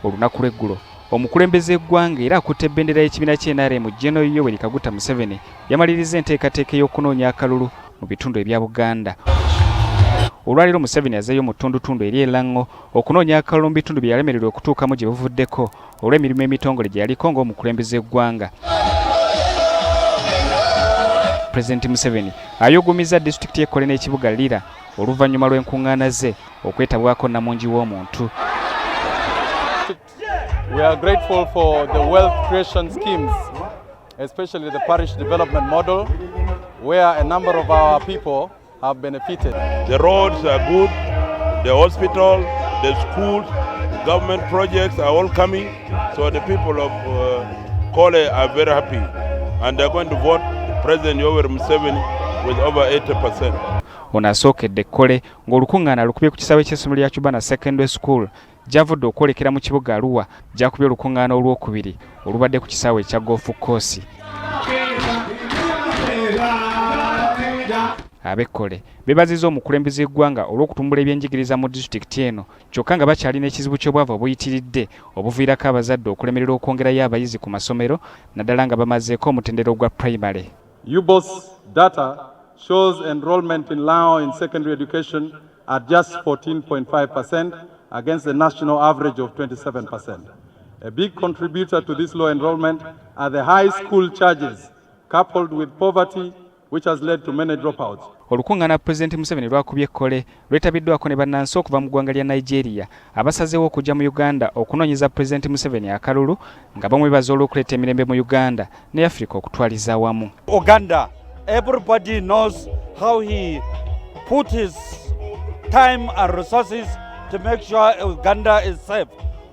olunaku lw'eggulo omukulembeze eggwanga era akutte ebendera y'ekibiina ky'NRM General Yoweri Kaguta Museveni yamaliriza enteekateeka y'okunoonya akalulu mu bitundu ebya Buganda. Olwaleero Museveni azeeyo mu ttundutundu eri Elango okunoonya akalulu mu bitundu bye yalemererwa okutuukamu gye buvuddeko olw'emirimu emitongole gye yaliko ng'omukulembeze eggwanga. Pulezidenti Museveni Yayuguumizza disitulikiti y'e Kole n'ekibuga Lira oluvannyuma lw'enkuŋŋaana ze okwetabwako Namungi w'omuntu. We are grateful for the wealth creation schemes, especially the parish development model, where a number of our people have benefited. The roads are good, the hospital, the schools, government projects are all coming, so the people of Kole are very happy, and they're going to vote President Yoweri Museveni with over 80%. Ono asookedde Kole ng'olukuŋŋaana lukubye ku kisaawe ky'essomero lya Chubana Secondary School gy'avudde okwolekera mu kibuga Arua gyakubye olukuŋŋaana olwokubiri olubadde ku kisaawe ekya Golf Course. Ab'Ekole beebazizza omukulembeze eggwanga olw'okutumbula ebyenjigiriza mu disitulikiti eno kyokka nga bakyalina ekizibu ky'obwavu obuyitiridde obuviirako abazadde okulemerera okwongerayo abayizi ku masomero naddala nga bamazeeko omutendera ogwa primary. UBOS data shows enrollment in Lao in secondary education at just 14.5% against the national average of 27%. A big contributor to this low enrollment are the high school charges coupled with poverty, which has led to many dropouts. Olukuŋŋaana Pulezidenti Museveni lwakubye Kole lwetabiddwako ne bannansi okuva mu ggwanga lya Nigeria abasazeewo okujja mu Uganda okunoonyeza Pulezidenti Museveni akalulu nga bamwebaza olw'okuleeta emirembe mu Uganda ne Africa okutwaliza awamu. Uganda, everybody knows how he put his time and resources to make sure Uganda is safe.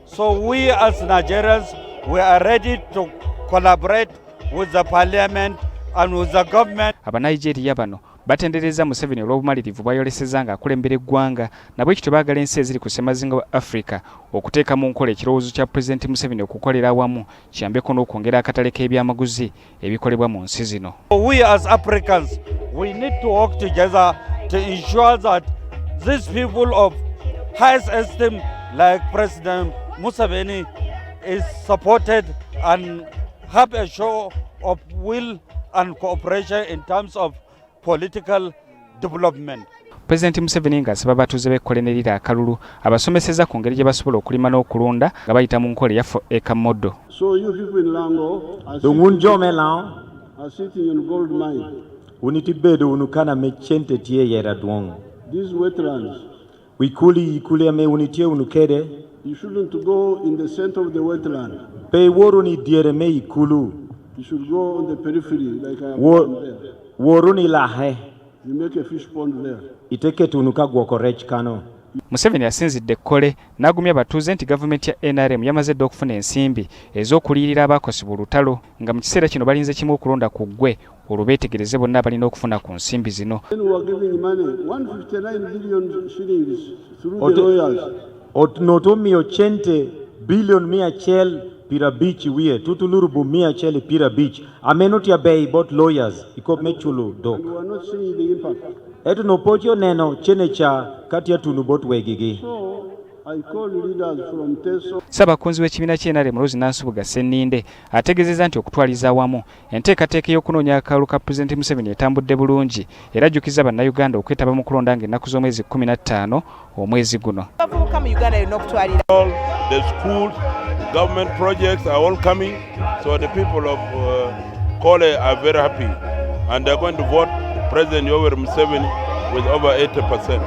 So we as Nigerians, we are ready to collaborate with the parliament and with the government. Abanigeria bano batendereza Museveni olw'obumalirivu bw'ayolesezza ng'akulembera eggwanga nabwe kityo baagala ensi eziri ku ssemazinga wa Africa okuteeka mu nkola ekirowoozo kya Pulezidenti Museveni okukolera awamu kiyambeko n'okwongera akatale k'ebyamaguzi ebikolebwa mu nsi zino. We as Africans, we need to work together to ensure that these people of highest esteem like President Museveni is supported and have a show of will and cooperation in terms of political development. Pulezidenti Museveni ng'asaba abatuuze b'Ekole ne Lira akalulu abasomeseza ku ngeri gye basobola okulima n'okulunda nga bayita mu nkola eya eka model. So you people in Lango are sitting in gold mine. Unitibedo unukana mechente tie yera duong. These wetlands. Ikuli ame unitie unukede. You shouldn't go in the center of the wetland. Pe woru ni diere me ikulu. You should go on the periphery like I have done there. Woru ni lahe. You make a fish pond there. Iteke tunuka gwokorech kano. Museveni asinzidde Kole n'agumya abatuuze nti gavumenti ya NRM yamaze dda okufuna ensimbi ez'okuliyirira abaakosebwa olutalo nga mu kiseera kino balinze kimu okulonda ku ggwe olwo beetegereze bonna abalina okufuna ku nsimbi zino. Notomio chente bilion 100 pira beach wiye tutulurubu 100 pira beach amenoti ya bei bot lawyers ikop mechulu dok. You are not seeing the impact. Etu no pocho neno chene cha kati ya tunu bot wegigi. So I call leaders from Teso. Ssabakunzi w'ekibiina ky'NRM Rose Nansubuga Senninde ategeezezza nti okutwaliza awamu enteekateeka y'okunoonya akalulu ka Pulezidenti Museveni etambudde bulungi era ajjukiza bannayuganda okwetaba mu kulonda ng'ennaku z'omwezi 15 omwezi guno. The schools, government projects are all coming, so the people of Kole are very happy, and they're going to vote President Yoweri Museveni with over 80%.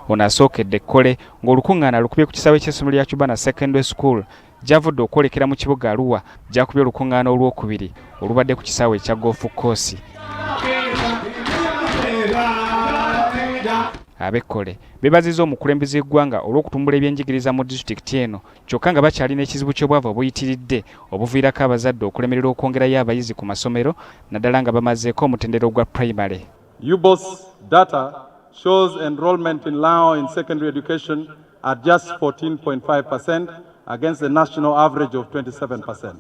Ono asookedde Kole ng'olukuŋŋaana lukubye ku kisaawe ky'essomero lya Chubana Secondary School gy'avudde okwolekera mu kibuga Arua gyakubye olukuŋŋaana olwokubiri olubadde ku kisaawe ekya Golf Course. Ab'Ekole beebazizza omukulembeze eggwanga olw'okutumbula ebyenjigiriza mu disitulikiti eno kyokka nga bakyalina ekizibu ky'obwavu obuyitiridde obuviirako abazadde okulemerera okwongerayo abayizi ku masomero naddala nga bamazeeko omutendera ogwa primary. UBOS data shows enrollment in Lao in secondary education at just 14.5% against the national average of 27%.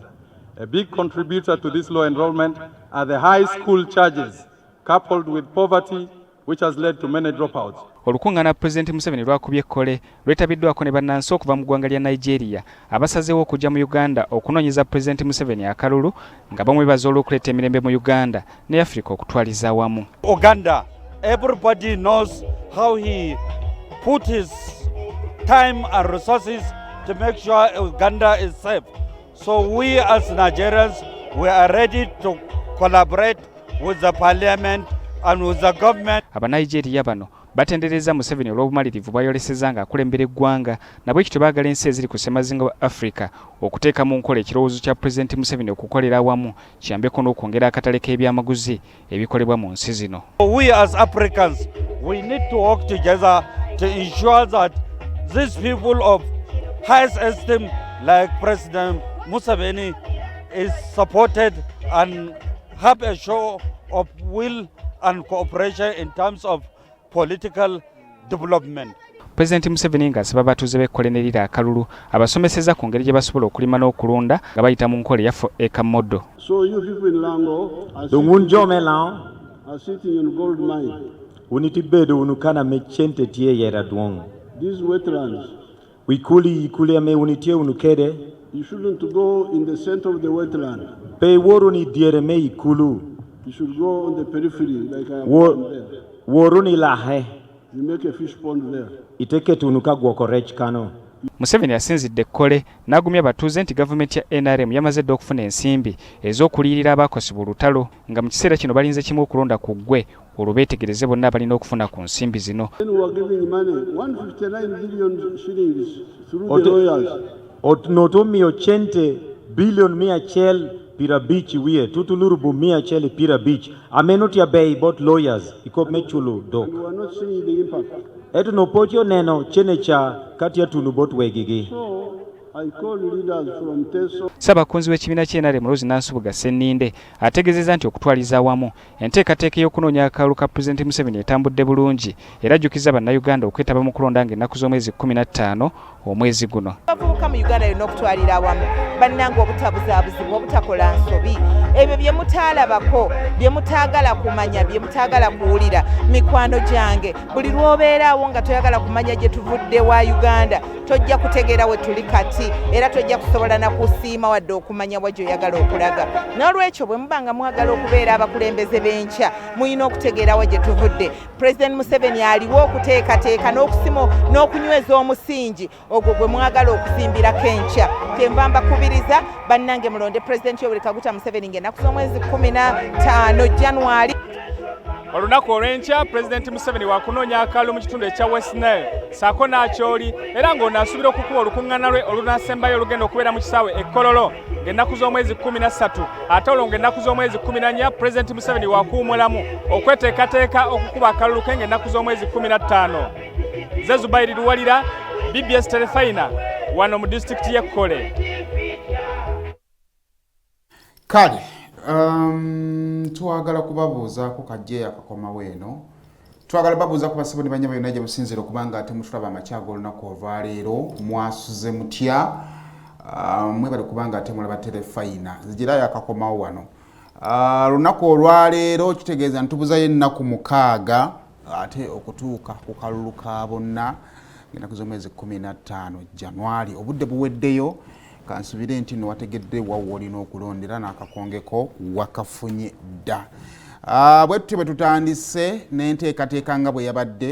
A big contributor to this low enrollment are the high school charges coupled with poverty, which has led to many dropouts. Olukungaana Pulezidenti Museveni lwakubye Kole lwetabiddwako ne bannansi okuva mu ggwanga lya Nigeria abasazeewo okujja mu Uganda okunoonyeza Pulezidenti Museveni akalulu nga bamwebaza olw'okuleeta emirembe mu Uganda ne Africa okutwaliza awamu. Uganda, everybody knows how he put his time and resources to make sure Uganda is safe. So we as Nigerians, we are ready to collaborate with the parliament and with the government. Abanigeria bano batendereza Museveni olw'obumalirivu bw'ayolesezza ng'akulembera eggwanga nabwe kityo baagala ensi eziri ku ssemazinga wa Africa okuteeka mu nkola ekirowoozo kya Pulezidenti Museveni okukolera awamu kiyambeko n'okwongera akatale k'ebyamaguzi ebikolebwa mu nsi zino. We as Africans, we need to work together to ensure that these people of highest esteem like President Museveni is supported and have a show of will and cooperation in terms of political development. President Museveni ng'asaba abatuuze b'e Kole ne Lira akalulu abasomeseza ku ngeri gye basobola okulima n'okulunda nga bayita mu nkola eyaffe eka moddo. So you people in Lango are sitting in gold mine. Unitibedo unukana mechente tie yera duong. These wetlands. Ikuli ame unitie unukede. You shouldn't go in the center of the wetland. Pe woruni diere me ikulu. You should go on the periphery like I am there. Woruni lahe. You make a fish pond there. Iteke tunuka gwokorech kano. Museveni asinzidde Kole n'agumya abatuuze nti gavumenti ya NRM yamaze dda okufuna ensimbi ez'okuliyirira abakosibwa olutalo nga mu kiseera kino balinze kimu okulonda ku ggwe olwo beetegereze bonna abalina okufuna ku nsimbi zino. Then we are giving money 159 billion shillings through the lawyers. Notomi 80 billion mia chel pira beach wiye tutulurubu mia chel pira beach amenoti ya bei bot lawyers ikop mechulu dok. And we are not seeing the impact. Etu no pocho neno chene cha kati ya tunu bot wegigi. So I call leaders from Teso. Ssabakunzi w'ekibiina ky'NRM Rose Nansubuga Senninde ategeezezza nti okutwaliza awamu enteekateeka y'okunoonya akalulu ka Pulezidenti Museveni etambudde bulungi era ajjukiza bannayuganda okwetaba mu kulonda ng'ennaku z'omwezi 15 omwezi guno. Abavubuka mu Uganda yonna okutwalira awamu bannange obutabuzaabuzibwa obutakola nsobi ebyo bye mutaalabako bye mutaagala kumanya bye mutaagala kuwulira mikwano gyange buli lw'obeeraawo nga toyagala kumanya gye tuvudde wa Uganda tojja kutegeera we tuli kati era tojja kusobola na kusiima wadde okumanya wa gy'oyagala okulaga. N'olwekyo bwe mubanga mwagala okubeera abakulembeze b'enkya muyina okutegeera wa gye tuvudde. President Museveni aliwo okuteekateeka n'okusimo n'okunyweza omusingi ogwo gwe mwagala okusimbirako enkya. Kyenva mbakubiriza bannange mulonde President Yoweri Kaguta Museveni ng'ennaku z'omwezi 15 January. Olunaku olw'enkya Pulezidenti Museveni wakunoonya akalulu mu kitundu ekya West Nile saako n'akyoli era ng'onaasuubira okukuba olukuŋŋaana lwe olunaasembayo olugenda okubeera mu kisaawe e Kololo ng'ennaku z'omwezi 13 ate olwo ng'ennaku z'omwezi 14 Pulezidenti Museveni wakuwumulamu okweteekateeka okukuba akalulu ke ng'ennaku z'omwezi 15. Ze Zubairi Luwalira, BBS Telefayina wano mu disitulikiti y'e Kole. Kale twagala kubabuuzaako kajje akakomawo eno. Twagala babuuza ku basibo ne banyama yonna gye musinzira okubanga ate mutulaba amakyago olunaku olwaleero mwasuze mutya mwebale kubanga ate mulaba Telefayina zigirayo akakomawo wano. Lunaku olwaleero kitegeeza ntubuzayo ennaku 6 ate okutuuka ku kalulu ka bonna ng'ennaku z'omwezi 15 January. Obudde buweddeyo kansubire nti no wategedde wawo olina okulondera n'akakongeko wakafunye dda. Bwe tutandise n'enteekateeka nga bwe yabadde